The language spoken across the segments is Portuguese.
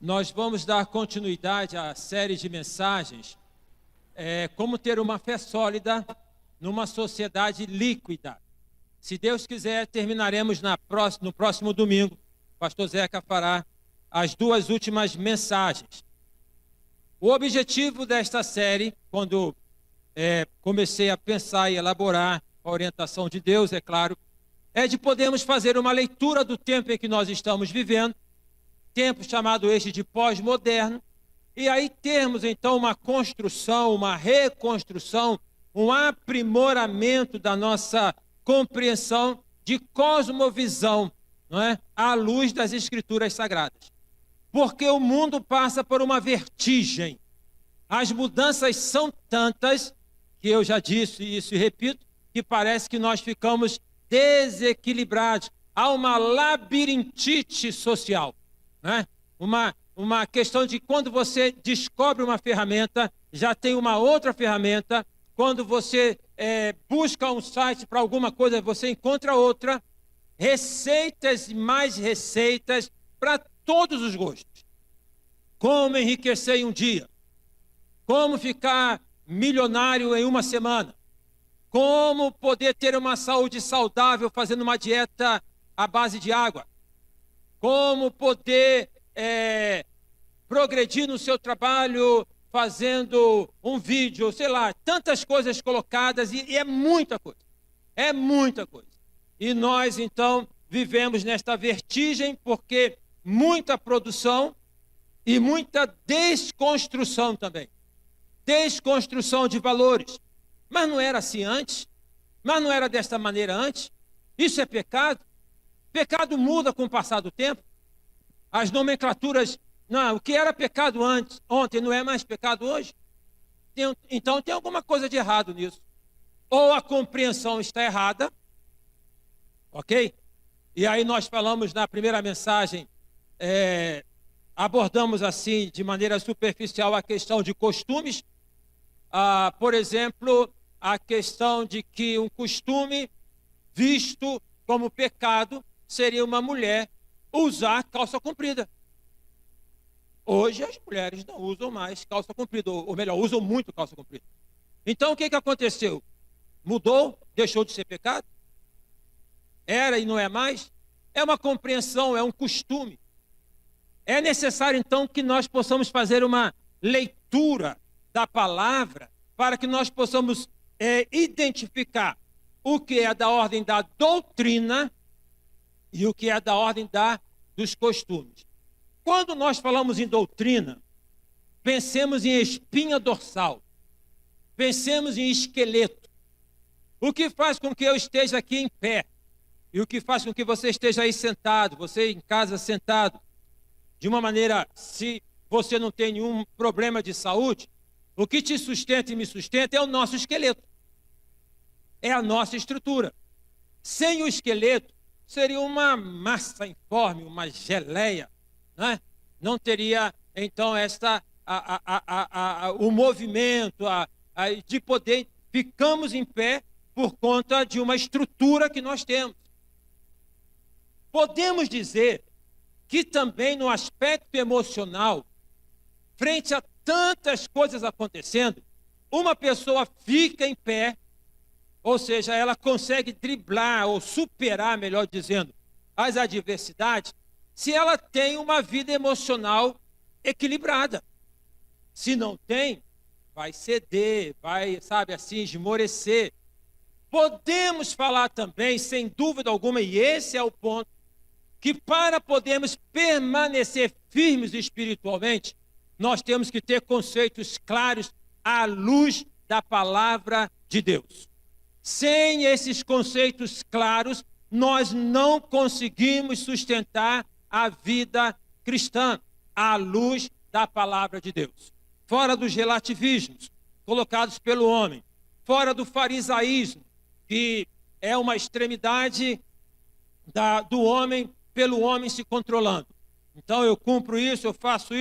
Nós vamos dar continuidade à série de mensagens, como ter uma fé sólida numa sociedade líquida. Se Deus quiser, terminaremos no próximo domingo. O pastor Zeca fará as duas últimas mensagens. O objetivo desta série, quando comecei a pensar e elaborar a orientação de Deus, é claro, é de podermos fazer uma leitura do tempo em que nós estamos vivendo, tempo chamado este de pós-moderno, e aí termos então uma construção, uma reconstrução, um aprimoramento da nossa compreensão de cosmovisão, não é? À luz das Escrituras Sagradas. Porque o mundo passa por uma vertigem. As mudanças são tantas, que eu já disse isso e repito, que parece que nós ficamos desequilibrados. Há uma labirintite social, né? Uma questão de quando você descobre uma ferramenta, já tem uma outra ferramenta. Quando você busca um site para alguma coisa, você encontra outra. Receitas e mais receitas para todos os gostos. Como enriquecer em um dia. Como ficar milionário em uma semana. Como poder ter uma saúde saudável fazendo uma dieta à base de água. Como poder progredir no seu trabalho fazendo um vídeo, sei lá, tantas coisas colocadas e é muita coisa. É muita coisa. E nós, então, vivemos nesta vertigem porque muita produção e muita desconstrução também. Desconstrução de valores. Mas não era assim antes? Mas não era desta maneira antes? Isso é pecado? Pecado muda com o passar do tempo? As nomenclaturas, não, o que era pecado ontem não é mais pecado hoje? Então tem alguma coisa de errado nisso. Ou a compreensão está errada, ok? E aí nós falamos na primeira mensagem, abordamos assim de maneira superficial a questão de costumes. Por exemplo, a questão de que um costume visto como pecado seria uma mulher usar calça comprida. Hoje as mulheres não usam mais calça comprida, ou melhor, usam muito calça comprida. Então o que aconteceu? Mudou? Deixou de ser pecado? Era e não é mais? É uma compreensão, é um costume. É necessário então que nós possamos fazer uma leitura da palavra para que nós possamos identificar o que é da ordem da doutrina e o que é da ordem dos costumes. Quando nós falamos em doutrina, pensemos em espinha dorsal, pensemos em esqueleto. O que faz com que eu esteja aqui em pé e o que faz com que você esteja aí sentado, você em casa sentado, de uma maneira, se você não tem nenhum problema de saúde, o que te sustenta e me sustenta é o nosso esqueleto, é a nossa estrutura. Sem o esqueleto, seria uma massa informe, uma geleia, né? Não teria, então, o movimento de poder, ficamos em pé por conta de uma estrutura que nós temos. Podemos dizer que também no aspecto emocional, frente a tantas coisas acontecendo, uma pessoa fica em pé, ou seja, ela consegue driblar ou superar, melhor dizendo, as adversidades, se ela tem uma vida emocional equilibrada. Se não tem, vai ceder, vai, sabe assim, esmorecer. Podemos falar também, sem dúvida alguma, e esse é o ponto, que para podermos permanecer firmes espiritualmente, nós temos que ter conceitos claros à luz da palavra de Deus. Sem esses conceitos claros, nós não conseguimos sustentar a vida cristã à luz da palavra de Deus. Fora dos relativismos colocados pelo homem, fora do farisaísmo, que é uma extremidade do homem, pelo homem se controlando. Então eu cumpro isso, eu faço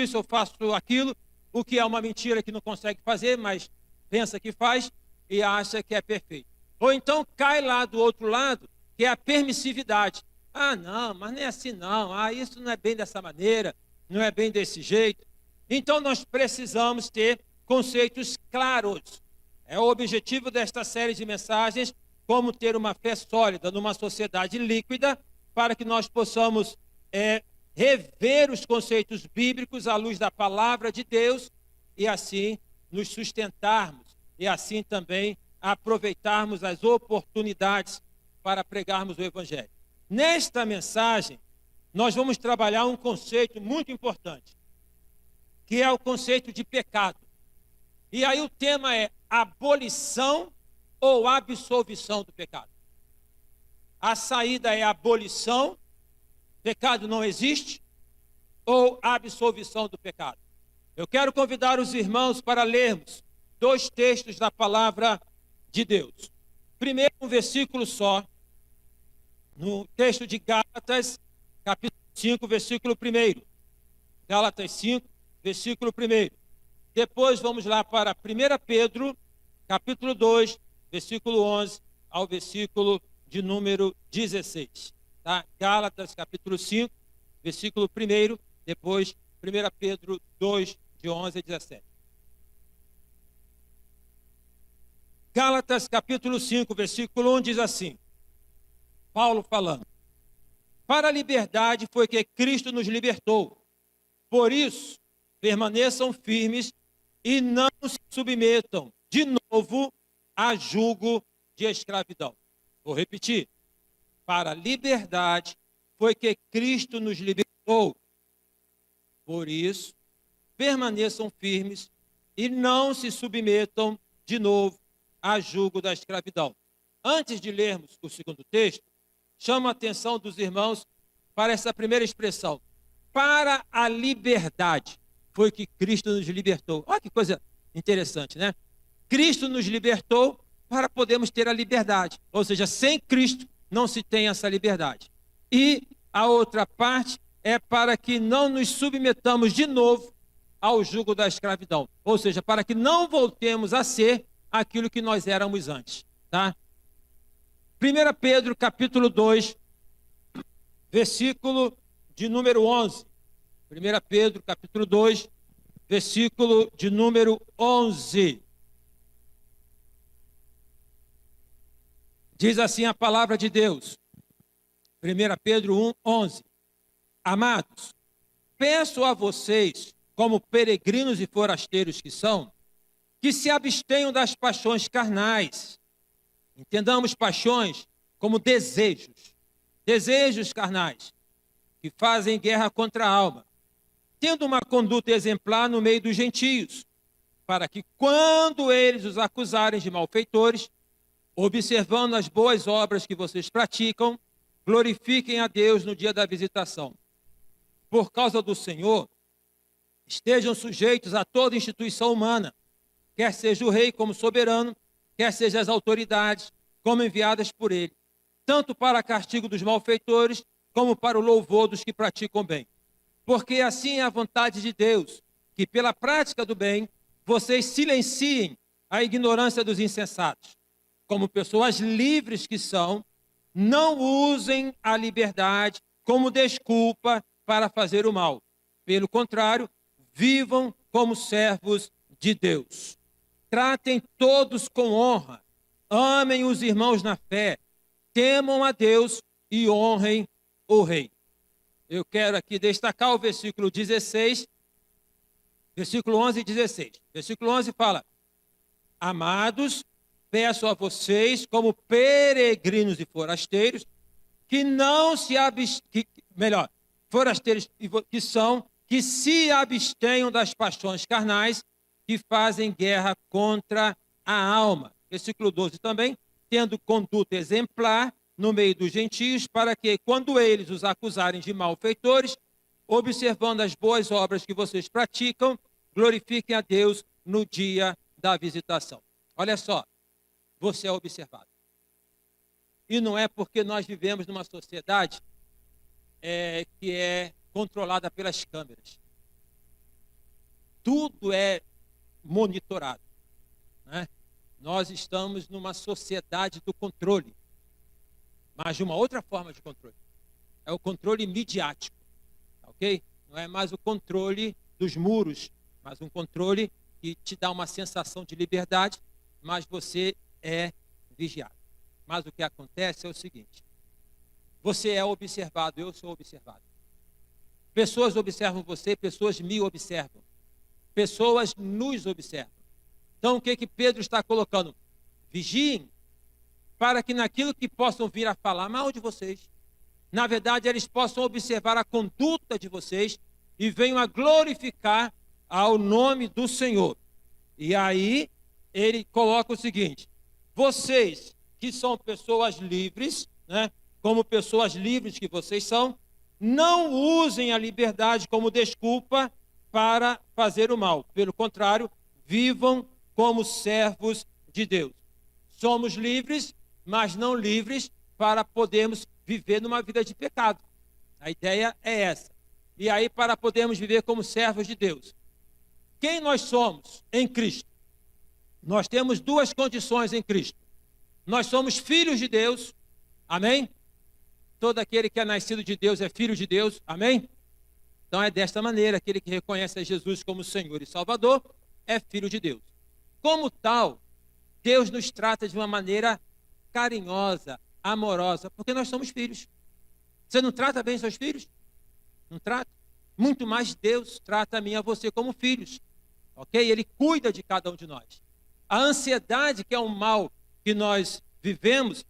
aquilo, o que é uma mentira que não consegue fazer, mas pensa que faz e acha que é perfeito. Ou então cai lá do outro lado, que é a permissividade. Não, mas não é assim não. Isso não é bem dessa maneira. não é bem desse jeito. Então nós precisamos ter conceitos claros. É o objetivo desta série de mensagens, como ter uma fé sólida numa sociedade líquida, para que nós possamos rever os conceitos bíblicos à luz da palavra de Deus e assim nos sustentarmos e assim também aproveitarmos as oportunidades para pregarmos o Evangelho. Nesta mensagem, nós vamos trabalhar um conceito muito importante, que é o conceito de pecado. E aí o tema é abolição ou absolvição do pecado. A saída é abolição, pecado não existe, ou absolvição do pecado. Eu quero convidar os irmãos para lermos 2 textos da palavra de Deus. Primeiro, um versículo só, no texto de Gálatas, capítulo 5, versículo 1. Gálatas 5, versículo 1. Depois vamos lá para 1 Pedro, capítulo 2, versículo 11 ao versículo de número 16. Tá? Gálatas, capítulo 5, versículo 1, depois 1 Pedro 2, de 11 a 17. Gálatas, capítulo 5, versículo 1 diz assim, Paulo falando: para a liberdade foi que Cristo nos libertou. Por isso, permaneçam firmes e não se submetam de novo a jugo de escravidão. Vou repetir. Para a liberdade foi que Cristo nos libertou. Por isso, permaneçam firmes e não se submetam de novo a jugo da escravidão. Antes de lermos o segundo texto, chamo a atenção dos irmãos para essa primeira expressão. Para a liberdade foi que Cristo nos libertou. Olha que coisa interessante, né? Cristo nos libertou para podermos ter a liberdade. Ou seja, sem Cristo não se tem essa liberdade. E a outra parte é para que não nos submetamos de novo ao jugo da escravidão. Ou seja, para que não voltemos a ser aquilo que nós éramos antes. Tá? 1 Pedro, capítulo 2, versículo de número 11. 1 Pedro, capítulo 2, versículo de número 11. Diz assim a palavra de Deus. 1 Pedro 1, 11. Amados, peço a vocês, como peregrinos e forasteiros que são, que se abstenham das paixões carnais. Entendamos paixões como desejos carnais, que fazem guerra contra a alma, tendo uma conduta exemplar no meio dos gentios, para que quando eles os acusarem de malfeitores, observando as boas obras que vocês praticam, glorifiquem a Deus no dia da visitação. Por causa do Senhor, estejam sujeitos a toda instituição humana, quer seja o rei como soberano, quer seja as autoridades como enviadas por ele, tanto para castigo dos malfeitores, como para o louvor dos que praticam bem. Porque assim é a vontade de Deus, que pela prática do bem, vocês silenciem a ignorância dos insensatos. Como pessoas livres que são, não usem a liberdade como desculpa para fazer o mal. Pelo contrário, vivam como servos de Deus. Tratem todos com honra, amem os irmãos na fé, temam a Deus e honrem o rei. Eu quero aqui destacar o versículo 16, versículo 11 e 16. Versículo 11 fala: amados, peço a vocês, como peregrinos e forasteiros, que não se forasteiros que se abstenham das paixões carnais que fazem guerra contra a alma. Versículo 12 também, tendo conduta exemplar no meio dos gentios, para que, quando eles os acusarem de malfeitores, observando as boas obras que vocês praticam, glorifiquem a Deus no dia da visitação. Olha só, você é observado. E não é porque nós vivemos numa sociedade que é controlada pelas câmeras. Tudo é monitorado, né? Nós estamos numa sociedade do controle, mas de uma outra forma de controle. É o controle midiático, ok? Não é mais o controle dos muros, mas um controle que te dá uma sensação de liberdade, mas você é vigiado. Mas o que acontece é o seguinte: você é observado, eu sou observado. Pessoas observam você, pessoas me observam. Pessoas nos observam. Então o que Pedro está colocando? Vigiem, para que naquilo que possam vir a falar mal de vocês, na verdade eles possam observar a conduta de vocês e venham a glorificar ao nome do Senhor. E aí ele coloca o seguinte: vocês que são pessoas livres, né, como pessoas livres que vocês são, não usem a liberdade como desculpa para fazer o mal. Pelo contrário, vivam como servos de Deus. Somos livres, mas não livres para podermos viver numa vida de pecado. A ideia é essa. E aí, para podermos viver como servos de Deus. Quem nós somos em Cristo? Nós temos duas condições em Cristo. Nós somos filhos de Deus, amém? Todo aquele que é nascido de Deus é filho de Deus, amém? Então é desta maneira, aquele que reconhece a Jesus como Senhor e Salvador é filho de Deus. Como tal, Deus nos trata de uma maneira carinhosa, amorosa, porque nós somos filhos. Você não trata bem seus filhos? Não trata? Muito mais Deus trata a mim e a você como filhos, ok? Ele cuida de cada um de nós. A ansiedade, que é um mal que nós vivemos,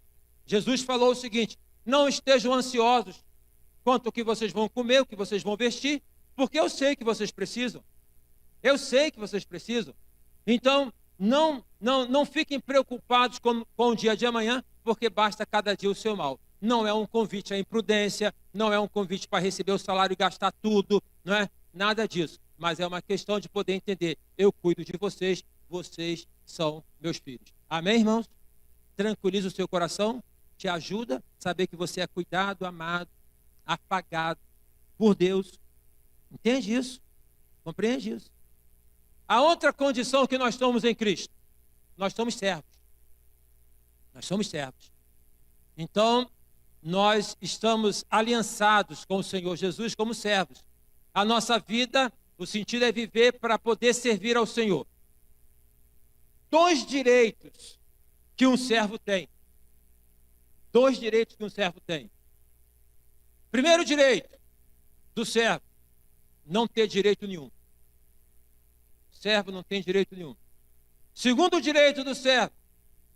Jesus falou o seguinte: não estejam ansiosos quanto ao que vocês vão comer, o que vocês vão vestir, porque eu sei que vocês precisam. Eu sei que vocês precisam. Então, não fiquem preocupados com o dia de amanhã, porque basta cada dia o seu mal. Não é um convite à imprudência, não é um convite para receber o salário e gastar tudo, não é nada disso. Mas é uma questão de poder entender: eu cuido de vocês, vocês são meus filhos. Amém, irmãos? Tranquiliza o seu coração, te ajuda a saber que você é cuidado, amado, afagado por Deus. Entende isso? Compreende isso? A outra condição que nós somos em Cristo: nós somos servos. Nós somos servos. Então, nós estamos aliançados com o Senhor Jesus como servos. A nossa vida, o sentido é viver para poder servir ao Senhor. Dois direitos que um servo tem. Dois direitos que um servo tem. Primeiro direito do servo: não ter direito nenhum. O servo não tem direito nenhum. Segundo direito do servo: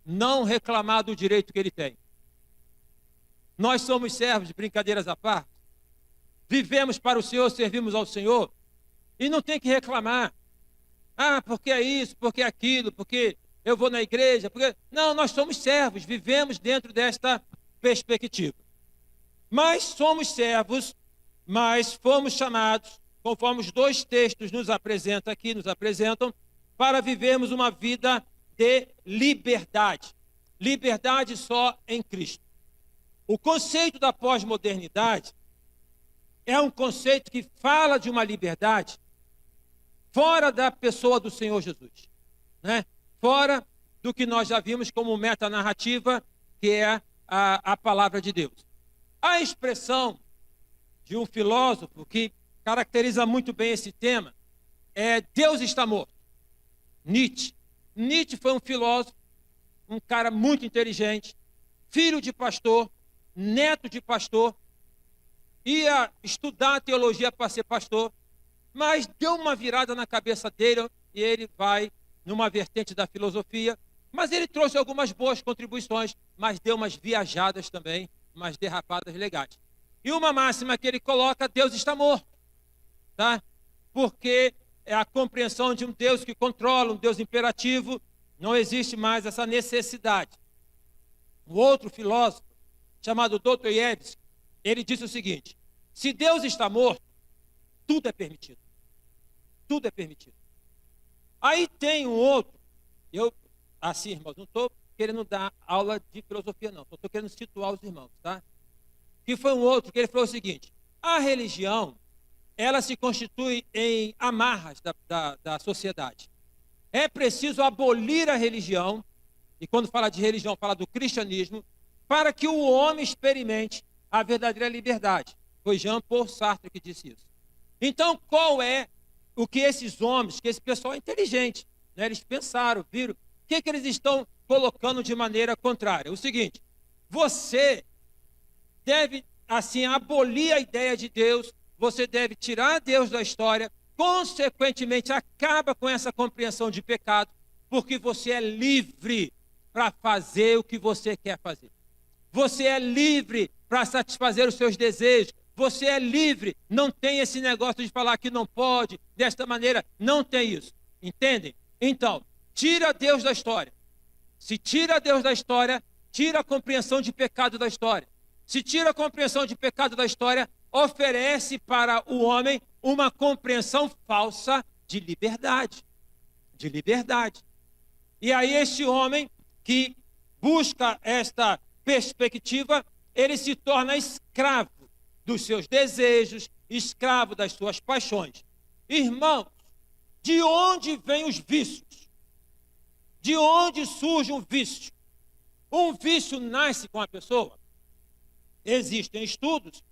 não reclamar do direito que ele tem. Nós somos servos, de brincadeiras à parte. Vivemos para o Senhor, servimos ao Senhor, e não tem que reclamar. Ah, porque é isso, porque é aquilo, porque eu vou na igreja, porque... Não, nós somos servos, vivemos dentro desta perspectiva. Mas somos servos, mas fomos chamados, conforme os dois textos nos apresentam, para vivermos uma vida de liberdade. Liberdade só em Cristo. O conceito da pós-modernidade é um conceito que fala de uma liberdade fora da pessoa do Senhor Jesus, né? Fora do que nós já vimos como metanarrativa, que é a palavra de Deus. A expressão de um filósofo que caracteriza muito bem esse tema é: Deus está morto. Nietzsche. Nietzsche foi um filósofo, um cara muito inteligente, filho de pastor, neto de pastor, ia estudar teologia para ser pastor, mas deu uma virada na cabeça dele e ele vai numa vertente da filosofia. Mas ele trouxe algumas boas contribuições, mas deu umas viajadas também, umas derrapadas legais. E uma máxima que ele coloca: Deus está morto, tá? Porque é a compreensão de um Deus que controla, um Deus imperativo, não existe mais essa necessidade. Um outro filósofo, chamado Dostoiévski, ele disse o seguinte: se Deus está morto, tudo é permitido. Tudo é permitido. Aí tem um outro, assim, irmãos, não estou querendo dar aula de filosofia, não, só estou querendo situar os irmãos, tá? Que foi um outro, que ele falou o seguinte: a religião, ela se constitui em amarras da sociedade. É preciso abolir a religião, e quando fala de religião, fala do cristianismo, para que o homem experimente a verdadeira liberdade. Foi Jean Paul Sartre que disse isso. Então, qual é o que esses homens, que esse pessoal é inteligente, né? Eles pensaram, viram, o que eles estão colocando de maneira contrária? O seguinte: você deve, assim, abolir a ideia de Deus, você deve tirar Deus da história, consequentemente, acaba com essa compreensão de pecado, porque você é livre para fazer o que você quer fazer. Você é livre para satisfazer os seus desejos. Você é livre, não tem esse negócio de falar que não pode, desta maneira, não tem isso. Entendem? Então, tira Deus da história. Se tira Deus da história, tira a compreensão de pecado da história. Se tira a compreensão de pecado da história, oferece para o homem uma compreensão falsa de liberdade. De liberdade. E aí este homem que busca esta perspectiva, ele se torna escravo dos seus desejos, escravo das suas paixões. Irmãos, de onde vêm os vícios? De onde surge um vício? Um vício nasce com a pessoa? Existem estudos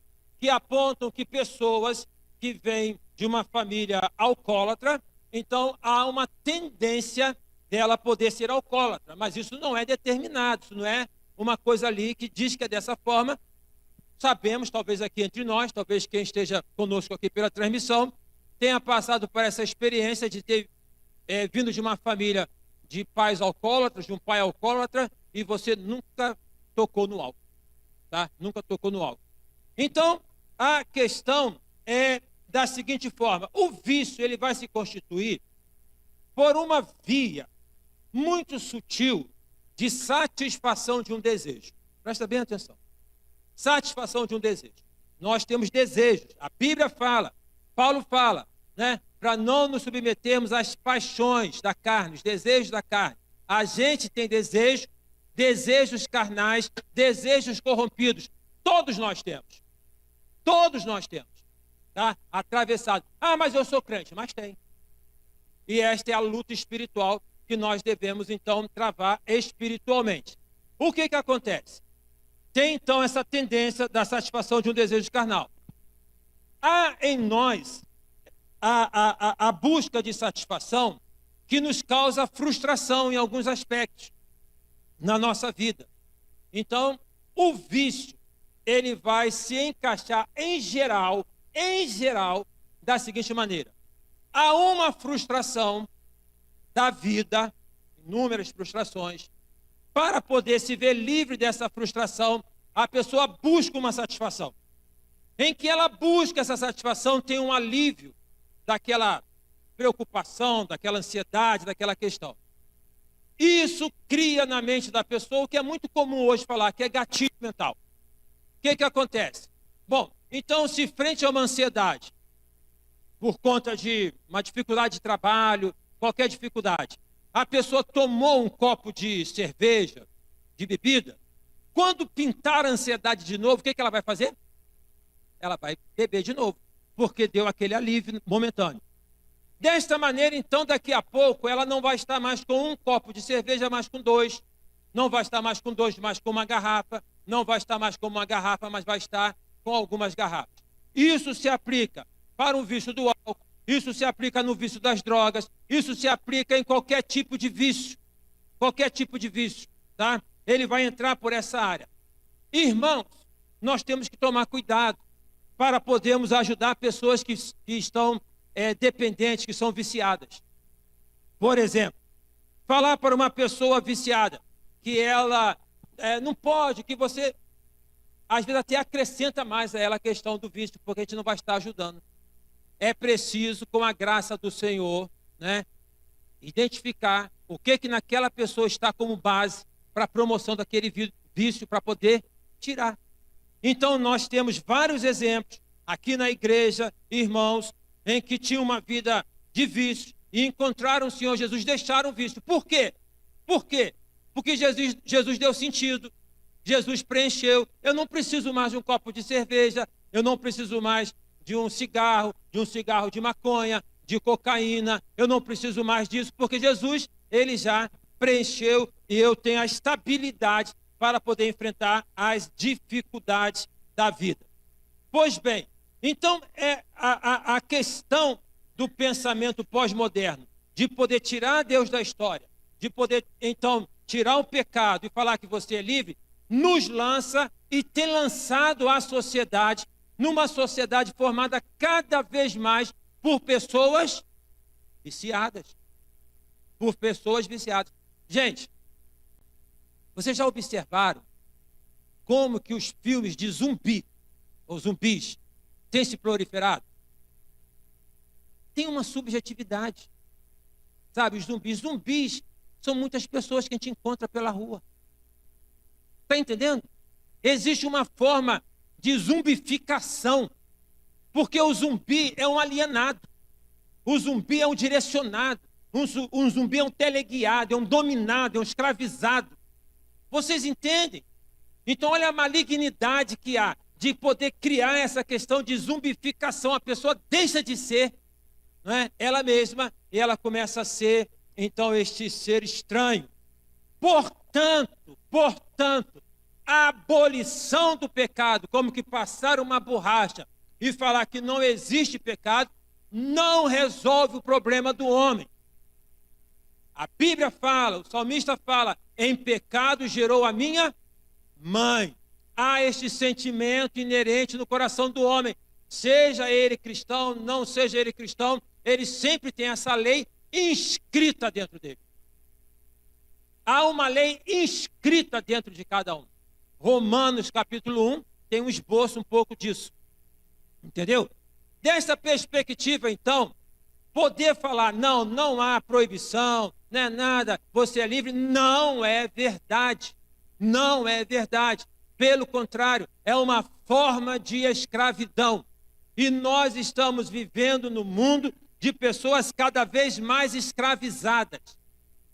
que apontam que pessoas que vêm de uma família alcoólatra, então há uma tendência dela poder ser alcoólatra, mas isso não é determinado, isso não é uma coisa ali que diz que é dessa forma. Sabemos, talvez aqui entre nós, talvez quem esteja conosco aqui pela transmissão, tenha passado por essa experiência de ter vindo de uma família de pais alcoólatras, de um pai alcoólatra, e você nunca tocou no álcool, tá? Nunca tocou no álcool. Então, a questão é da seguinte forma: o vício ele vai se constituir por uma via muito sutil de satisfação de um desejo. Presta bem atenção. Satisfação de um desejo. Nós temos desejos. A Bíblia fala, Paulo fala, né? Para não nos submetermos às paixões da carne, os desejos da carne. A gente tem desejo, desejos carnais, desejos corrompidos. Todos nós temos. Todos nós temos. Tá? Atravessado. Ah, mas eu sou crente. Mas tem. E esta é a luta espiritual que nós devemos, então, travar espiritualmente. O que acontece? Tem, então, essa tendência da satisfação de um desejo carnal. Há em nós a busca de satisfação que nos causa frustração em alguns aspectos na nossa vida. Então, o vício, ele vai se encaixar em geral, da seguinte maneira: há uma frustração da vida, inúmeras frustrações. Para poder se ver livre dessa frustração, a pessoa busca uma satisfação. Em que ela busca essa satisfação, tem um alívio daquela preocupação, daquela ansiedade, daquela questão. Isso cria na mente da pessoa o que é muito comum hoje falar, que é gatilho mental. O que acontece? Bom, então, se frente a uma ansiedade, por conta de uma dificuldade de trabalho, qualquer dificuldade, a pessoa tomou um copo de cerveja, de bebida, quando pintar a ansiedade de novo, o que ela vai fazer? Ela vai beber de novo, porque deu aquele alívio momentâneo. Desta maneira, então, daqui a pouco, ela não vai estar mais com um copo de cerveja, mas com dois. Não vai estar mais com dois, mas com uma garrafa. Não vai estar mais com uma garrafa, mas vai estar com algumas garrafas. Isso se aplica para o vício do álcool, isso se aplica no vício das drogas, isso se aplica em qualquer tipo de vício. Qualquer tipo de vício, tá? Ele vai entrar por essa área. Irmãos, nós temos que tomar cuidado para podermos ajudar pessoas que estão dependentes, que são viciadas. Por exemplo, falar para uma pessoa viciada que ela não pode, que você, às vezes até acrescenta mais a ela a questão do vício, porque a gente não vai estar ajudando. É preciso, com a graça do Senhor, né, identificar o que naquela pessoa está como base para a promoção daquele vício, para poder tirar. Então, nós temos vários exemplos aqui na igreja, irmãos, em que tinham uma vida de vício e encontraram o Senhor Jesus, deixaram o vício. Por quê? Por quê? Porque Jesus deu sentido, Jesus preencheu. Eu não preciso mais de um copo de cerveja, eu não preciso mais de um cigarro de maconha, de cocaína, eu não preciso mais disso, porque Jesus, ele já preencheu e eu tenho a estabilidade para poder enfrentar as dificuldades da vida. Pois bem, Então, é a questão do pensamento pós-moderno, de poder tirar Deus da história, de poder, então, tirar o pecado e falar que você é livre, nos lança e tem lançado a sociedade numa sociedade formada cada vez mais por pessoas viciadas. Por pessoas viciadas. Gente, vocês já observaram como que os filmes de zumbi, ou zumbis, têm se proliferado? Tem uma subjetividade. Sabe, os zumbis são muitas pessoas que a gente encontra pela rua. Está entendendo? Existe uma forma de zumbificação, porque o zumbi é um alienado, o zumbi é um direcionado, um zumbi é um teleguiado, é um dominado, é um escravizado. Vocês entendem? Então, olha a malignidade que há de poder criar essa questão de zumbificação. A pessoa deixa de ser, não é, ela mesma e ela começa a ser, então, este ser estranho. Portanto, a abolição do pecado, como que passar uma borracha e falar que não existe pecado, não resolve o problema do homem. A Bíblia fala, o salmista fala, em pecado gerou a minha mãe. Há este sentimento inerente no coração do homem. Seja ele cristão, não seja ele cristão, ele sempre tem essa lei inscrita dentro dele. Há uma lei inscrita dentro de cada um. Romanos capítulo 1 tem um esboço um pouco disso. Entendeu? Dessa perspectiva, então, poder falar, não há proibição, não é nada, você é livre, não é verdade. Não é verdade. Pelo contrário, é uma forma de escravidão. E nós estamos vivendo no mundo de pessoas cada vez mais escravizadas.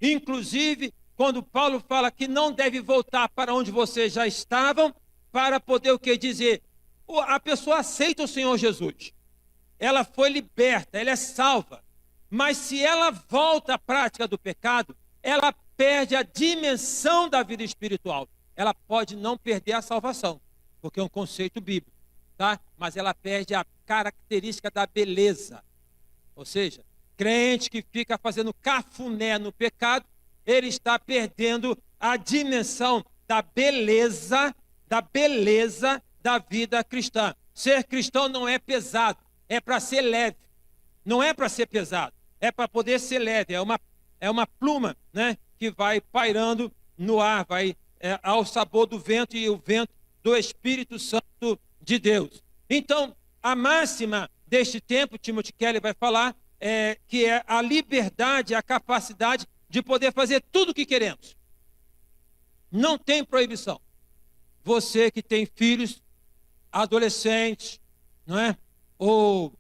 Inclusive, quando Paulo fala que não deve voltar para onde vocês já estavam, para poder o que dizer? A pessoa aceita o Senhor Jesus. Ela foi liberta, ela é salva. Mas se ela volta à prática do pecado, ela perde a dimensão da vida espiritual. Ela pode não perder a salvação, porque é um conceito bíblico, tá? Mas ela perde a característica da beleza. Ou seja, crente que fica fazendo cafuné no pecado, ele está perdendo a dimensão da beleza da vida cristã. Ser cristão não é pesado, é para ser leve. Não é para ser pesado, é para poder ser leve. É uma pluma, né, que vai pairando no ar, vai ao sabor do vento e o vento do Espírito Santo de Deus. Então, a máxima deste tempo, Timothy Keller vai falar, que é a liberdade, a capacidade de poder fazer tudo o que queremos. Não tem proibição. Você que tem filhos, adolescentes, não é? Ou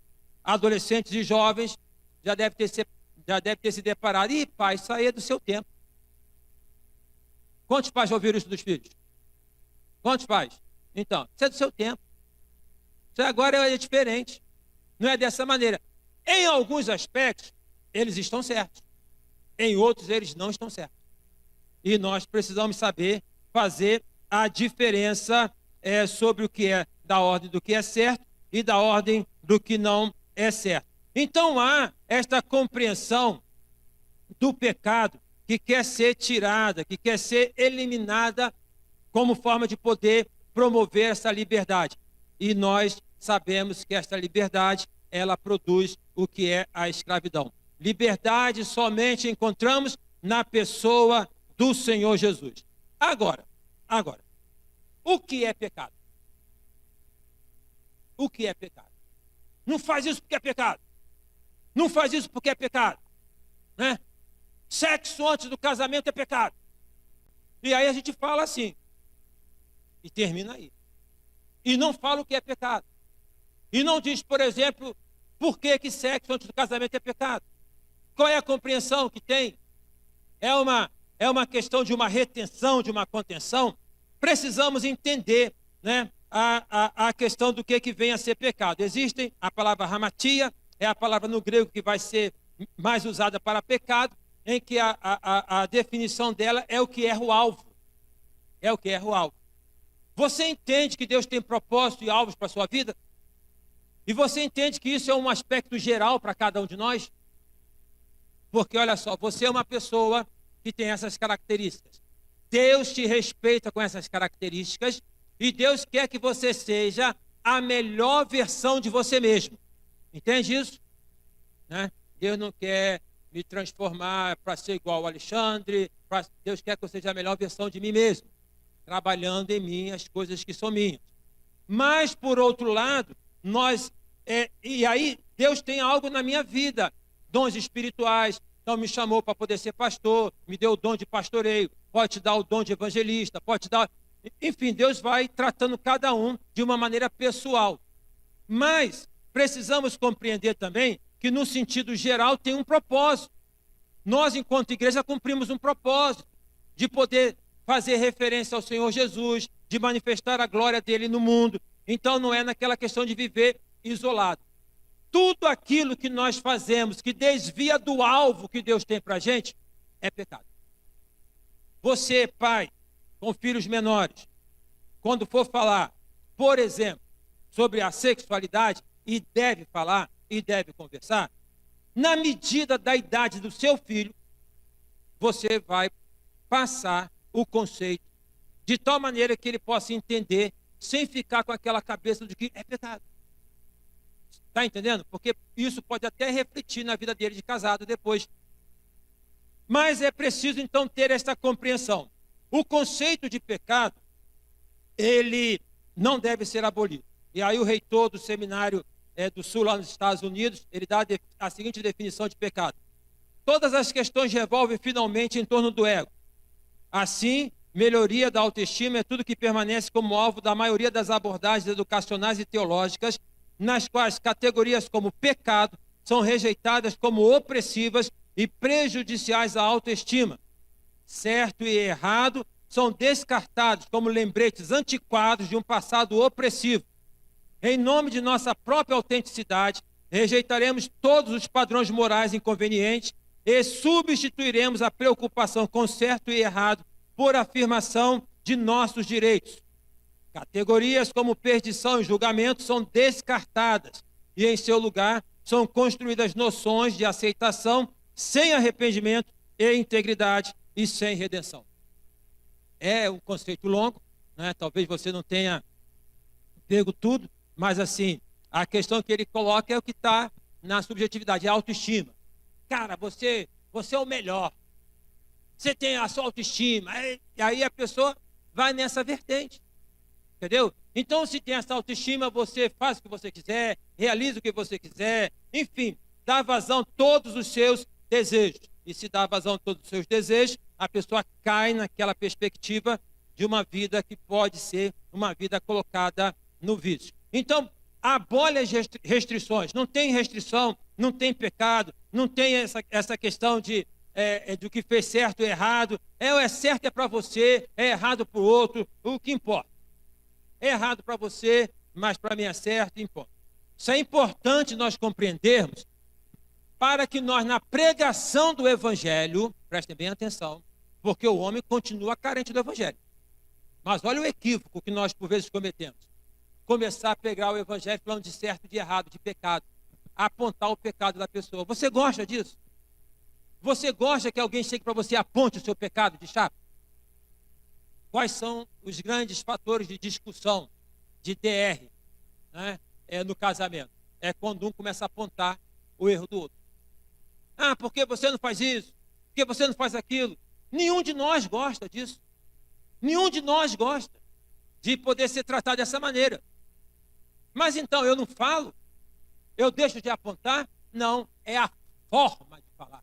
adolescentes e jovens, já deve ter se deparado. Ih, pai, isso aí é do seu tempo. Quantos pais já ouviram isso dos filhos? Quantos pais? Então, isso é do seu tempo. Isso agora é diferente. Não é dessa maneira. Em alguns aspectos, eles estão certos. Em outros, eles não estão certos. E nós precisamos saber fazer a diferença sobre o que é da ordem do que é certo e da ordem do que não é certo. Então há esta compreensão do pecado que quer ser tirada, que quer ser eliminada como forma de poder promover essa liberdade. E nós sabemos que esta liberdade, ela produz o que é a escravidão. Liberdade somente encontramos na pessoa do Senhor Jesus. Agora, o que é pecado? O que é pecado? Não faz isso porque é pecado. Não faz isso porque é pecado. Né? Sexo antes do casamento é pecado. E aí a gente fala assim. E termina aí. E não fala o que é pecado. E não diz, por exemplo, por que sexo antes do casamento é pecado. Qual é a compreensão que tem? É uma questão de uma retenção, de uma contenção. Precisamos entender, né, a questão do que vem a ser pecado. Existem a palavra hamatia, é a palavra no grego que vai ser mais usada para pecado, em que a definição dela é o que erra o alvo. É o que erra o alvo. Você entende que Deus tem propósito e alvos para a sua vida? E você entende que isso é um aspecto geral para cada um de nós? Porque olha só, você é uma pessoa que tem essas características. Deus te respeita com essas características e Deus quer que você seja a melhor versão de você mesmo. Entende isso? Né? Deus não quer me transformar para ser igual ao Alexandre. Deus quer que eu seja a melhor versão de mim mesmo, trabalhando em mim as coisas que são minhas. Mas, por outro lado, e aí Deus tem algo na minha vida, dons espirituais. Então me chamou para poder ser pastor, me deu o dom de pastoreio, pode te dar o dom de evangelista, pode te dar... Enfim, Deus vai tratando cada um de uma maneira pessoal. Mas precisamos compreender também que no sentido geral tem um propósito. Nós, enquanto igreja, cumprimos um propósito de poder fazer referência ao Senhor Jesus, de manifestar a glória dele no mundo. Então não é naquela questão de viver isolado. Tudo aquilo que nós fazemos que desvia do alvo que Deus tem para a gente é pecado. Você, pai, com filhos menores, quando for falar, por exemplo, sobre a sexualidade, e deve falar, e deve conversar, na medida da idade do seu filho, você vai passar o conceito de tal maneira que ele possa entender, sem ficar com aquela cabeça de que é pecado. Está entendendo? Porque isso pode até refletir na vida dele de casado depois. Mas é preciso então ter esta compreensão. O conceito de pecado, ele não deve ser abolido. E aí o reitor do seminário do Sul, lá nos Estados Unidos, ele dá a seguinte definição de pecado. Todas as questões revolvem finalmente em torno do ego. Assim, melhoria da autoestima é tudo que permanece como alvo da maioria das abordagens educacionais e teológicas, nas quais categorias como pecado são rejeitadas como opressivas e prejudiciais à autoestima. Certo e errado são descartados como lembretes antiquados de um passado opressivo. Em nome de nossa própria autenticidade, rejeitaremos todos os padrões morais inconvenientes e substituiremos a preocupação com certo e errado por afirmação de nossos direitos. Categorias como perdição e julgamento são descartadas e, em seu lugar, são construídas noções de aceitação sem arrependimento e integridade e sem redenção. É um conceito longo, né? Talvez você não tenha pego tudo, mas assim, a questão que ele coloca é o que está na subjetividade, é a autoestima. Cara, você é o melhor. Você tem a sua autoestima. E aí a pessoa vai nessa vertente. Entendeu? Então, se tem essa autoestima, você faz o que você quiser, realiza o que você quiser, enfim, dá vazão a todos os seus desejos. E se dá vazão a todos os seus desejos, a pessoa cai naquela perspectiva de uma vida que pode ser uma vida colocada no vício. Então, abole as restrições. Não tem restrição, não tem pecado, não tem essa questão do que fez certo e errado. É certo é para você, é errado para o outro, o que importa. É errado para você, mas para mim é certo, importa. Isso é importante nós compreendermos para que nós, na pregação do Evangelho, prestem bem atenção, porque o homem continua carente do Evangelho. Mas olha o equívoco que nós, por vezes, cometemos. Começar a pegar o Evangelho falando de certo e de errado, de pecado. Apontar o pecado da pessoa. Você gosta disso? Você gosta que alguém chegue para você e aponte o seu pecado de chapa? Quais são os grandes fatores de discussão, de DR, né, no casamento? É quando um começa a apontar o erro do outro. Ah, por que você não faz isso? Por que você não faz aquilo? Nenhum de nós gosta disso. Nenhum de nós gosta de poder ser tratado dessa maneira. Mas então eu não falo? Eu deixo de apontar? Não, é a forma de falar.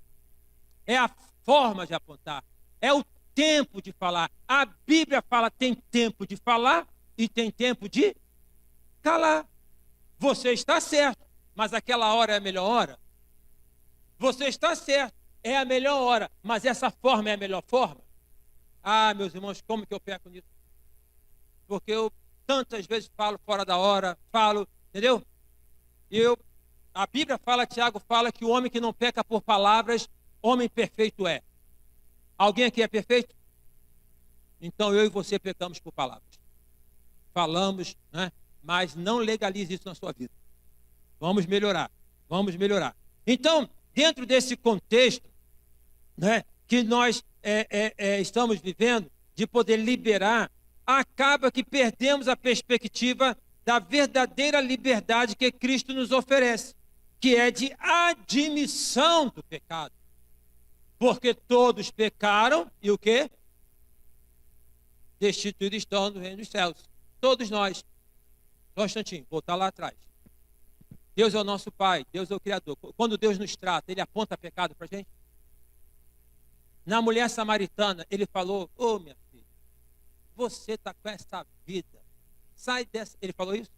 É a forma de apontar. É o tempo de falar. A Bíblia fala tem tempo de falar e tem tempo de calar. Você está certo, mas aquela hora é a melhor hora. Você está certo, é a melhor hora, mas essa forma é a melhor forma. Ah, meus irmãos, como que eu peco nisso? Porque eu tantas vezes falo fora da hora, entendeu? A Bíblia fala, Tiago fala que o homem que não peca por palavras, homem perfeito é. Alguém aqui é perfeito? Então eu e você pecamos por palavras. Falamos, né? Mas não legalize isso na sua vida. Vamos melhorar, vamos melhorar. Então, dentro desse contexto, né, que nós estamos vivendo, de poder liberar, acaba que perdemos a perspectiva da verdadeira liberdade que Cristo nos oferece, que é de admissão do pecado. Porque todos pecaram e o quê? Destituídos estão no reino dos céus. Todos nós. Só um instantinho, voltar lá atrás. Deus é o nosso Pai, Deus é o Criador. Quando Deus nos trata, Ele aponta pecado para a gente? Na mulher samaritana, Ele falou, ô minha filha, você está com essa vida, sai dessa. Ele falou isso?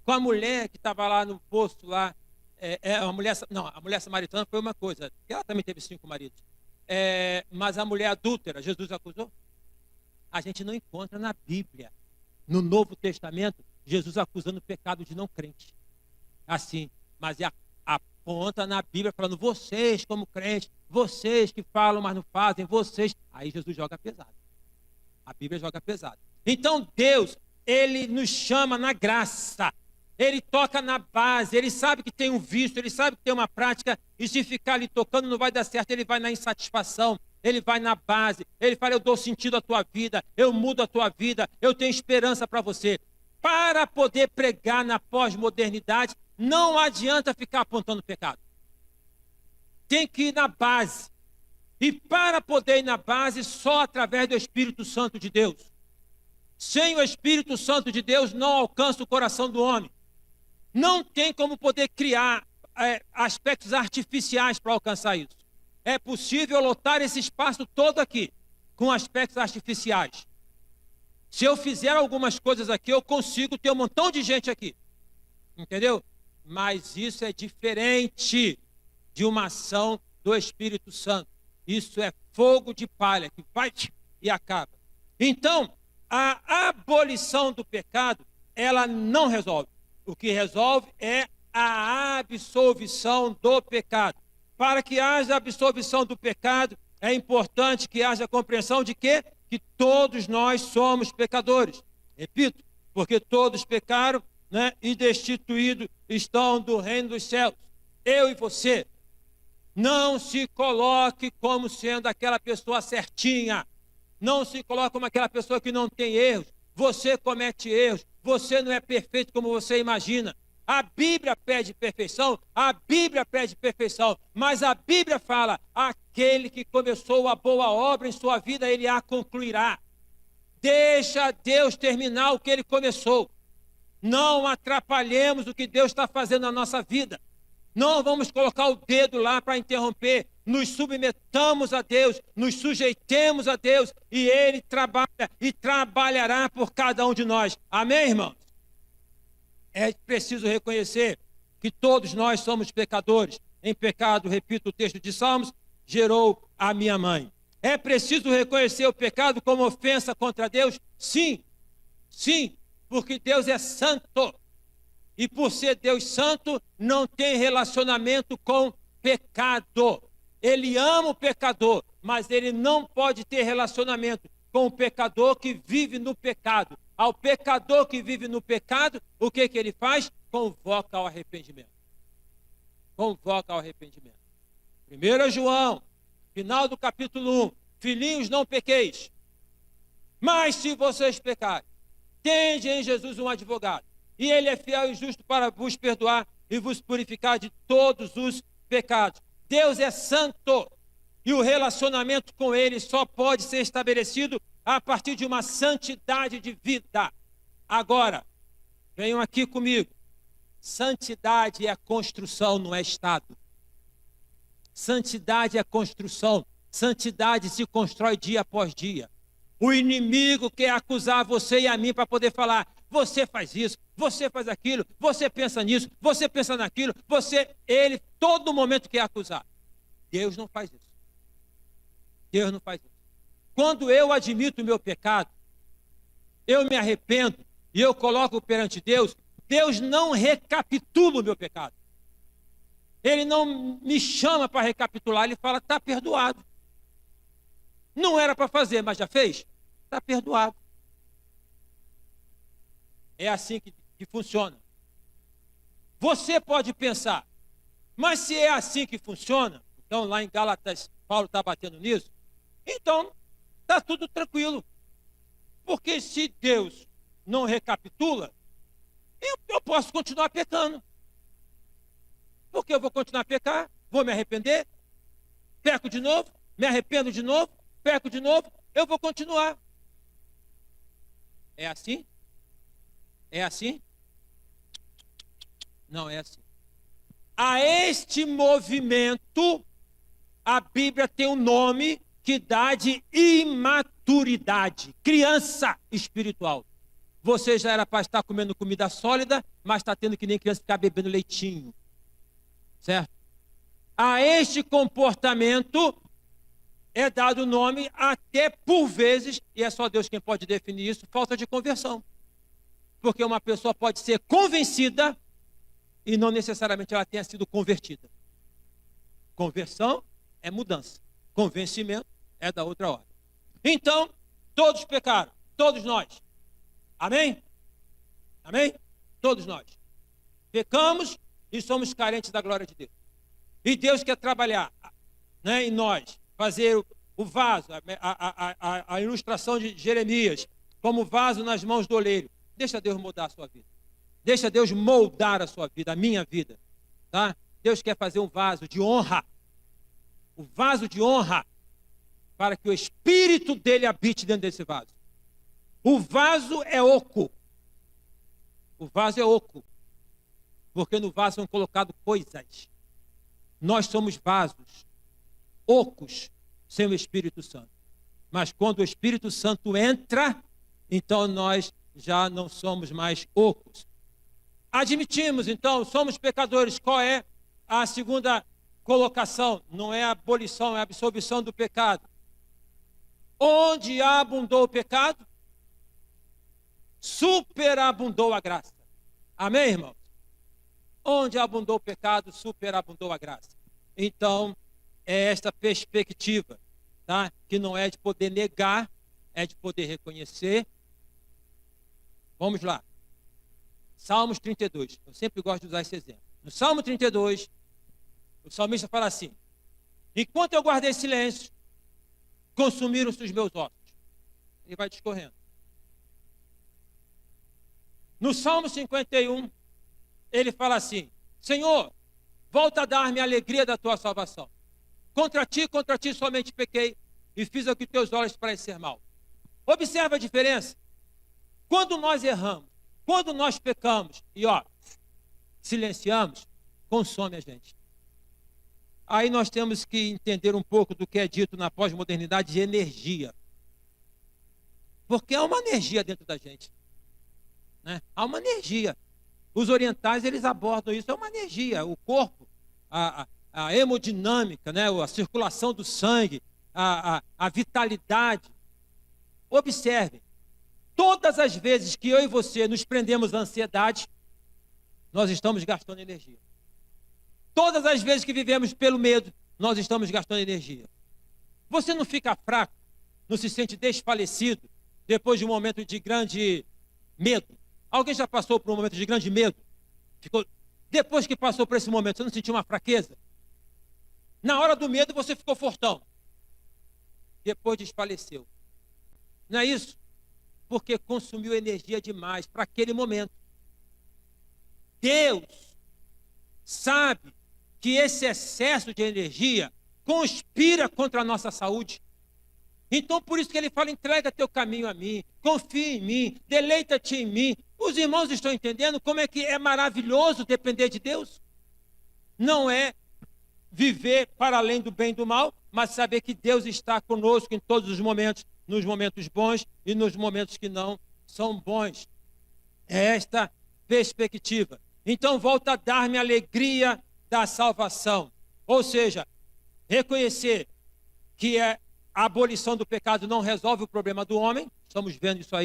Com a mulher que estava lá no poço, lá, a mulher samaritana foi uma coisa, ela também teve 5 maridos. Mas a mulher adúltera, Jesus acusou? A gente não encontra na Bíblia, no Novo Testamento, Jesus acusando o pecado de não crente. Assim, mas aponta na Bíblia falando, vocês como crentes, vocês que falam, mas não fazem, vocês. Aí Jesus joga pesado. A Bíblia joga pesado. Então Deus, Ele nos chama na graça. Ele toca na base, Ele sabe que tem um vício, Ele sabe que tem uma prática, e se ficar ali tocando não vai dar certo, Ele vai na insatisfação, Ele vai na base, Ele fala, eu dou sentido à tua vida, eu mudo a tua vida, eu tenho esperança para você. Para poder pregar na pós-modernidade, não adianta ficar apontando pecado. Tem que ir na base. E para poder ir na base, só através do Espírito Santo de Deus. Sem o Espírito Santo de Deus, não alcança o coração do homem. Não tem como poder criar aspectos artificiais para alcançar isso. É possível lotar esse espaço todo aqui, com aspectos artificiais. Se eu fizer algumas coisas aqui, eu consigo ter um montão de gente aqui. Entendeu? Mas isso é diferente de uma ação do Espírito Santo. Isso é fogo de palha que vai e acaba. Então, a abolição do pecado, ela não resolve. O que resolve é a absolvição do pecado. Para que haja absolvição do pecado, é importante que haja compreensão de quê? Que todos nós somos pecadores. Repito, porque todos pecaram, né, e destituídos estão do reino dos céus. Eu e você. Não se coloque como sendo aquela pessoa certinha. Não se coloque como aquela pessoa que não tem erros. Você comete erros. Você não é perfeito como você imagina. A Bíblia pede perfeição, mas a Bíblia fala, aquele que começou a boa obra em sua vida, ele a concluirá. Deixa Deus terminar o que ele começou. Não atrapalhemos o que Deus está fazendo na nossa vida. Não vamos colocar o dedo lá para interromper. Nos submetamos a Deus, nos sujeitemos a Deus, e Ele trabalha e trabalhará por cada um de nós. Amém, irmãos? É preciso reconhecer que todos nós somos pecadores. Em pecado, repito o texto de Salmos, gerou a minha mãe. É preciso reconhecer o pecado como ofensa contra Deus? Sim, sim, porque Deus é santo. E por ser Deus santo, não tem relacionamento com pecado. Ele ama o pecador, mas ele não pode ter relacionamento com o pecador que vive no pecado. Ao pecador que vive no pecado, o que ele faz? Convoca ao arrependimento. Convoca ao arrependimento. 1 João, final do capítulo 1. Filhinhos, não pequeis. Mas se vocês pecarem, tende em Jesus um advogado. E ele é fiel e justo para vos perdoar e vos purificar de todos os pecados. Deus é santo. E o relacionamento com ele só pode ser estabelecido a partir de uma santidade de vida. Agora, venham aqui comigo. Santidade é construção, não é estado. Santidade é construção. Santidade se constrói dia após dia. O inimigo quer acusar você e a mim para poder falar, você faz isso, você faz aquilo, você pensa nisso, você pensa naquilo, ele todo momento quer acusar. Deus não faz isso. Deus não faz isso. Quando eu admito o meu pecado, eu me arrependo e eu coloco perante Deus, Deus não recapitula o meu pecado. Ele não me chama para recapitular, ele fala, está perdoado. Não era para fazer, mas já fez? Está perdoado. É assim que funciona. Você pode pensar, mas se é assim que funciona, então lá em Gálatas, Paulo está batendo nisso, então está tudo tranquilo. Porque se Deus não recapitula, eu posso continuar pecando. Porque eu vou continuar a pecar, vou me arrepender, peco de novo, me arrependo de novo, peco de novo, eu vou continuar. É assim? É assim? Não é assim. A este movimento, a Bíblia tem um nome que dá de imaturidade, criança espiritual. Você já era para estar comendo comida sólida, mas está tendo que nem criança ficar bebendo leitinho. Certo? A este comportamento é dado o nome, até por vezes, e é só Deus quem pode definir isso, falta de conversão. Porque uma pessoa pode ser convencida e não necessariamente ela tenha sido convertida. Conversão é mudança. Convencimento é da outra ordem. Então, todos pecaram, todos nós. Amém? Amém? Todos nós. Pecamos e somos carentes da glória de Deus. E Deus quer trabalhar, né, em nós, fazer o vaso, a ilustração de Jeremias, como vaso nas mãos do oleiro. Deixa Deus moldar a sua vida. Deixa Deus moldar a sua vida, a minha vida. Tá? Deus quer fazer um vaso de honra. O vaso de honra, para que o Espírito dele habite dentro desse vaso. O vaso é oco. O vaso é oco. Porque no vaso são colocadas coisas. Nós somos vasos ocos sem o Espírito Santo. Mas quando o Espírito Santo entra, então nós já não somos mais ocos. Admitimos, então, somos pecadores. Qual é a segunda colocação? Não é a abolição, é a absolvição do pecado. Onde abundou o pecado, superabundou a graça. Amém, irmãos? Onde abundou o pecado, superabundou a graça. Então, é esta perspectiva, tá? Que não é de poder negar, é de poder reconhecer. Vamos lá. Salmos 32. Eu sempre gosto de usar esse exemplo. No Salmo 32, o salmista fala assim: enquanto eu guardei silêncio, consumiram-se os meus ossos. Ele vai discorrendo. No Salmo 51, ele fala assim: Senhor, volta a dar-me a alegria da tua salvação. Contra ti somente pequei e fiz o que teus olhos parecem ser mal. Observa a diferença. Quando nós erramos, quando nós pecamos e silenciamos, consome a gente. Aí nós temos que entender um pouco do que é dito na pós-modernidade de energia. Porque há uma energia dentro da gente. Né? Há uma energia. Os orientais, eles abordam isso, é uma energia. O corpo, a hemodinâmica, né? A circulação do sangue, a vitalidade. Observe, todas as vezes que eu e você nos prendemos à ansiedade, nós estamos gastando energia. Todas as vezes que vivemos pelo medo, nós estamos gastando energia. Você não fica fraco, não se sente desfalecido depois de um momento de grande medo? Alguém já passou por um momento de grande medo? Depois que passou por esse momento, você não sentiu uma fraqueza? Na hora do medo, você ficou fortão. Depois desfaleceu. Não é isso? Porque consumiu energia demais para aquele momento. Deus sabe que esse excesso de energia conspira contra a nossa saúde. Então, por isso que ele fala: entrega teu caminho a mim, confia em mim, deleita-te em mim. Os irmãos estão entendendo como é que é maravilhoso depender de Deus? Não é viver para além do bem e do mal, mas saber que Deus está conosco em todos os momentos, nos momentos bons e nos momentos que não são bons. É esta perspectiva. Então, volta a dar-me a alegria da salvação. Ou seja, reconhecer que a abolição do pecado não resolve o problema do homem. Estamos vendo isso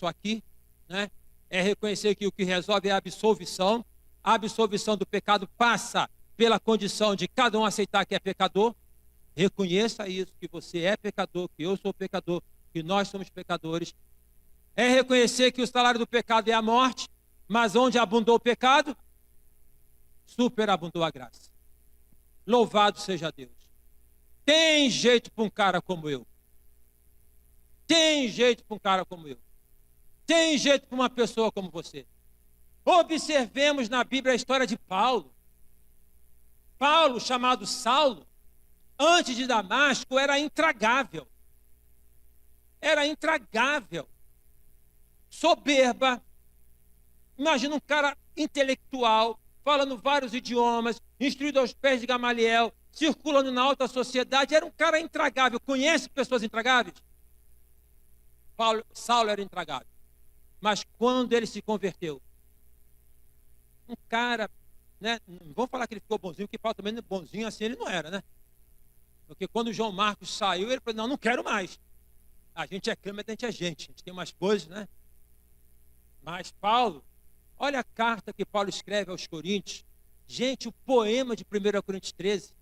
aqui, né? É reconhecer que o que resolve é a absolvição. A absolvição do pecado passa pela condição de cada um aceitar que é pecador. Reconheça isso, que você é pecador, que eu sou pecador, que nós somos pecadores. É reconhecer que o salário do pecado é a morte, Mas onde abundou o pecado, superabundou a graça. Louvado seja Deus. Tem jeito para um cara como eu. Tem jeito para um cara como eu. Tem jeito para uma pessoa como você. Observemos na Bíblia a história de Paulo. Paulo, chamado Saulo, antes de Damasco, era intragável. Era intragável. Soberba. Imagina um cara intelectual, falando vários idiomas, instruído aos pés de Gamaliel, circulando na alta sociedade. Era um cara intragável. Conhece pessoas intragáveis? Saulo era intragável. Mas quando ele se converteu, um cara, né? Não vou falar que ele ficou bonzinho, porque Paulo também bonzinho assim ele não era, né? Porque quando o João Marcos saiu, ele falou, não quero mais. A gente é câmera, a gente tem umas coisas, né? Mas Paulo, olha a carta que Paulo escreve aos Coríntios. Gente, o poema de 1 Coríntios 13.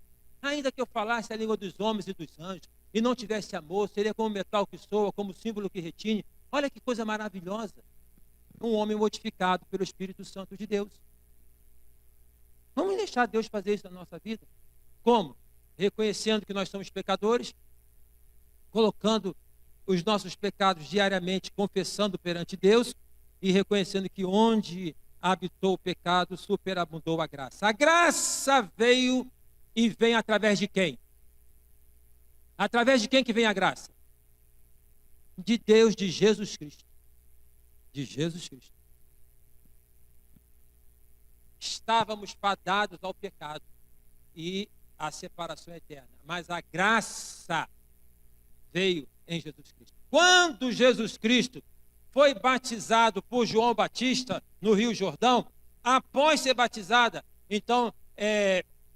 Ainda que eu falasse a língua dos homens e dos anjos, e não tivesse amor, seria como metal que soa, como símbolo que retine. Olha que coisa maravilhosa. Um homem modificado pelo Espírito Santo de Deus. Vamos deixar Deus fazer isso na nossa vida? Como? Reconhecendo que nós somos pecadores, colocando os nossos pecados diariamente, confessando perante Deus e reconhecendo que onde habitou o pecado, superabundou a graça. A graça veio e vem através de quem? Através de quem que vem a graça? De Deus, de Jesus Cristo. De Jesus Cristo. Estávamos fadados ao pecado e à separação eterna. Mas a graça veio em Jesus Cristo. Quando Jesus Cristo foi batizado por João Batista no Rio Jordão, após ser batizada, então,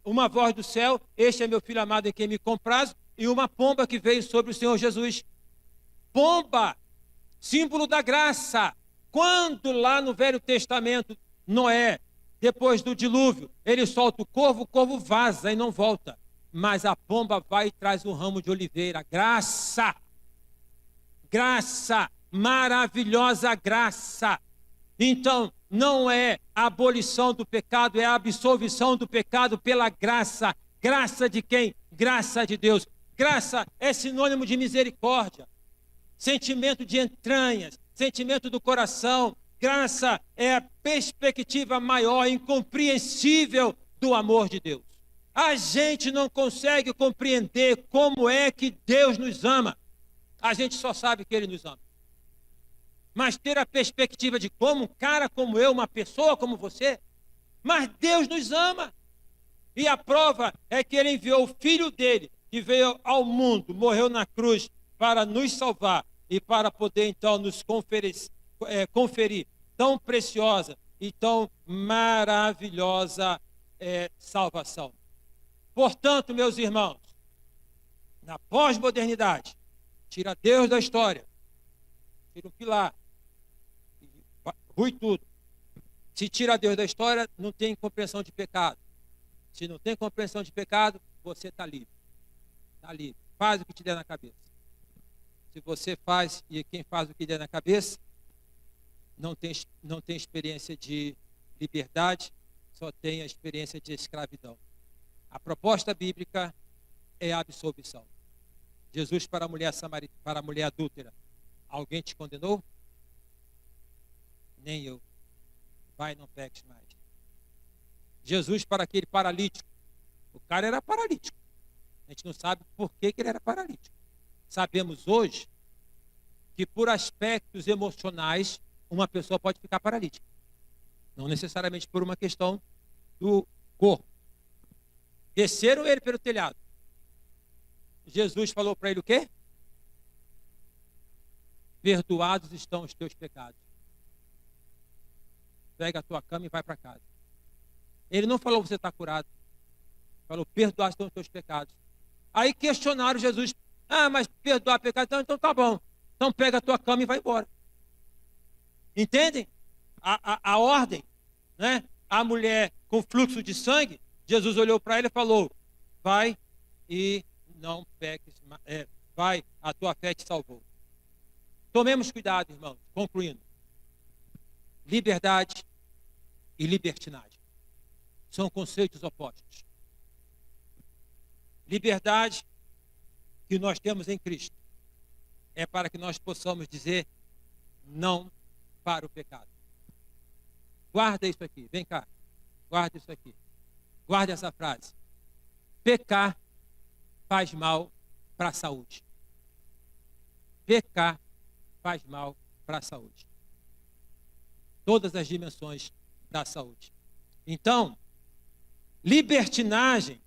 uma voz do céu, este é meu filho amado em quem me comprazo, e uma pomba que veio sobre o Senhor Jesus. Pomba, símbolo da graça. Quando lá no Velho Testamento, Noé, depois do dilúvio, ele solta o corvo vaza e não volta. Mas a pomba vai e traz um ramo de oliveira. Graça. Graça. Maravilhosa graça. Então, não é a abolição do pecado, é a absolvição do pecado pela graça. Graça de quem? Graça de Deus. Graça é sinônimo de misericórdia, sentimento de entranhas, sentimento do coração. Graça é a perspectiva maior, incompreensível do amor de Deus. A gente não consegue compreender como é que Deus nos ama. A gente só sabe que Ele nos ama. Mas ter a perspectiva de como um cara como eu, uma pessoa como você, mas Deus nos ama. E a prova é que Ele enviou o Filho dele, que veio ao mundo, morreu na cruz para nos salvar e para poder então nos conferir tão preciosa e tão maravilhosa salvação. Portanto, meus irmãos, na pós-modernidade, tira Deus da história, tira um pilar, rui tudo. Se tira Deus da história, não tem compreensão de pecado. Se não tem compreensão de pecado, você está livre. Está livre. Faz o que te der na cabeça. Se você faz, e quem faz o que der na cabeça, não tem experiência de liberdade, só tem a experiência de escravidão. A proposta bíblica é a absolvição. Jesus para a mulher adúltera, alguém te condenou? Nem eu. Vai, não peques mais. Jesus para aquele paralítico. O cara era paralítico. A gente não sabe por que ele era paralítico. Sabemos hoje que por aspectos emocionais uma pessoa pode ficar paralítica. Não necessariamente por uma questão do corpo. Desceram ele pelo telhado. Jesus falou para ele o quê? Perdoados estão os teus pecados. Pega a tua cama e vai para casa. Ele não falou você está curado. Falou perdoados estão os teus pecados. Aí questionaram Jesus. Ah, mas perdoar pecado, então tá bom. Então pega a tua cama e vai embora. Entendem? A ordem, né? A mulher com fluxo de sangue, Jesus olhou para ela e falou, vai e não peques, vai, a tua fé te salvou. Tomemos cuidado, irmãos, concluindo. Liberdade e libertinagem. São conceitos opostos. Liberdade que nós temos em Cristo é para que nós possamos dizer não para o pecado. Guarda isso aqui, vem cá. Guarda isso aqui. Guarda essa frase. Pecar faz mal para a saúde. Pecar faz mal para a saúde. Todas as dimensões da saúde. Então, libertinagem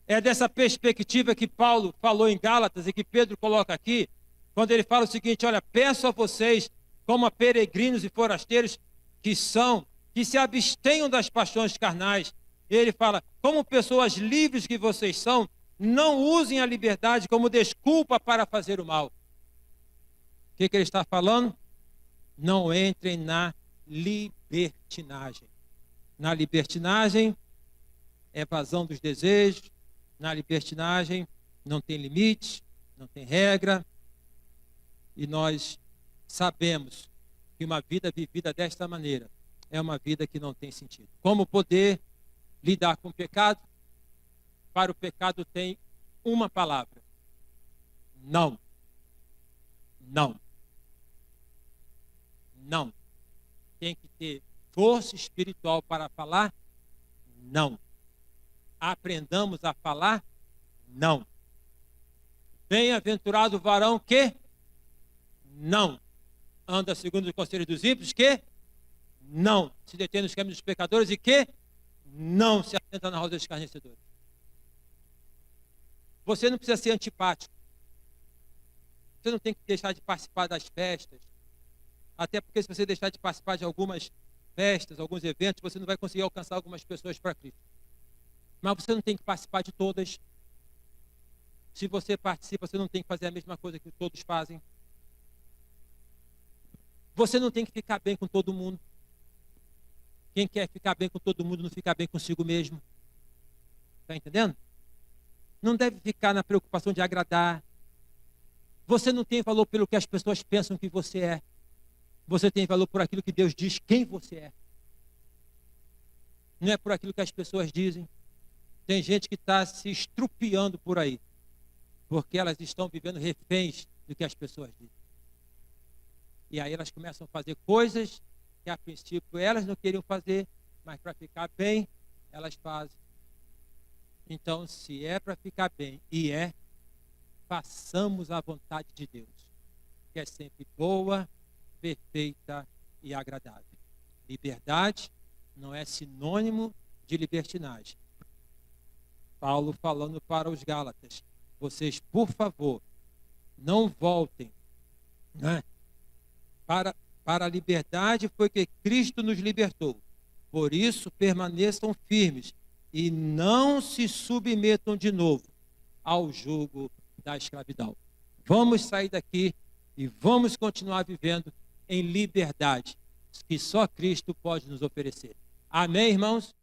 é dessa perspectiva que Paulo falou em Gálatas e que Pedro coloca aqui, quando ele fala o seguinte: olha, peço a vocês, como a peregrinos e forasteiros que são, que se abstenham das paixões carnais. E ele fala, como pessoas livres que vocês são, não usem a liberdade como desculpa para fazer o mal. O que ele está falando? Não entrem na libertinagem. Na libertinagem, evasão dos desejos. Na libertinagem, não tem limite, não tem regra. E nós sabemos que uma vida vivida desta maneira é uma vida que não tem sentido. Como poder lidar com o pecado? Para o pecado tem uma palavra: não. Não. Não. Tem que ter força espiritual para falar não. Aprendamos a falar não. Bem-aventurado o varão que não anda segundo os conselhos dos ímpios, que não se detém nos caminhos dos pecadores e que não se assenta na roda dos escarnecedores. Você não precisa ser antipático. Você não tem que deixar de participar das festas. Até porque se você deixar de participar de algumas festas, alguns eventos, você não vai conseguir alcançar algumas pessoas para Cristo. Mas você não tem que participar de todas. Se você participa, você não tem que fazer a mesma coisa que todos fazem. Você não tem que ficar bem com todo mundo. Quem quer ficar bem com todo mundo não fica bem consigo mesmo. Está entendendo? Não deve ficar na preocupação de agradar. Você não tem valor pelo que as pessoas pensam que você é. Você tem valor por aquilo que Deus diz quem você é. Não é por aquilo que as pessoas dizem. Tem gente que está se estrupiando por aí, porque elas estão vivendo reféns do que as pessoas dizem. E aí elas começam a fazer coisas que a princípio elas não queriam fazer, mas para ficar bem, elas fazem. Então, se é para ficar bem, e façamos a vontade de Deus, que é sempre boa, perfeita e agradável. Liberdade não é sinônimo de libertinagem. Paulo falando para os Gálatas, vocês, por favor, não voltem, né? Para a liberdade foi que Cristo nos libertou. Por isso, permaneçam firmes e não se submetam de novo ao jugo da escravidão. Vamos sair daqui e vamos continuar vivendo em liberdade, que só Cristo pode nos oferecer. Amém, irmãos?